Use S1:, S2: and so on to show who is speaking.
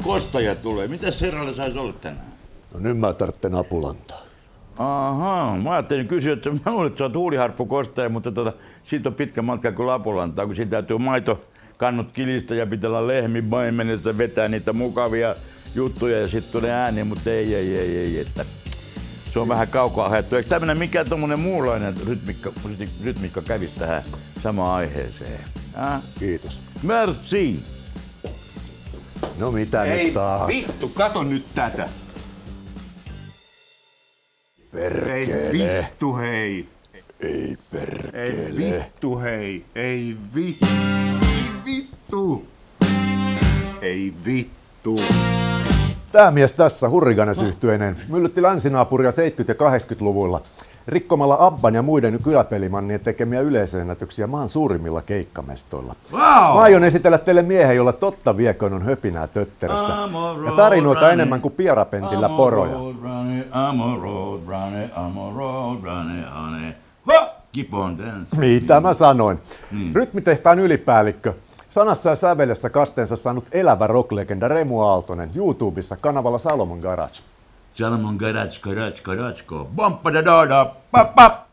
S1: kostaja tulee. Mitäs herralle saisi olla tänään?
S2: No nyt mä tarvitsen apulantaa.
S1: Ahaa, mä ajattelin kysyä, että mä luulen, että sä oot huuliharppukostaja, mutta siitä on pitkä matka kuin apulantaa, kun siinä täytyy maitokannut kilistä ja pitää olla lehmi paimenessa, vetää niitä mukavia juttuja ja sitten tulee ääni, mutta ei, että se on vähän kaukaa haettu. Eikö tämmönen mikään tommonen muunlainen rytmikka kävisi tähän samaan aiheeseen?
S2: Kiitos.
S1: Merci!
S2: No mitä nyt taas?
S3: Vittu, kato nyt tätä.
S2: Perkele.
S3: Ei vittu hei.
S2: Ei perkele.
S3: Ei vittu hei. Ei vittu. Ei vittu.
S2: Tää mies tässä, Hurriganes-yhtyeinen, myllytti länsinaapuria 70- ja 80-luvuilla rikkomalla Abban ja muiden kyläpelimannien tekemiä yleisennätyksiä maan suurimmilla keikkamestoilla.
S1: Wow.
S2: Mä aion esitellä teille miehen, jolla totta vieköön on höpinää tötterössä ja tarinoita enemmän kuin Pierapentillä poroja. Mitä mä sanoin? Rytmitehtaan ylipäällikkö. Sanassa ja sävelessä kasteensa saanut elävä rocklegenda Remu Aaltonen YouTubessa kanavalla Salomon Garage.
S1: Salomon Garage, Bumpa da da da, pap pap.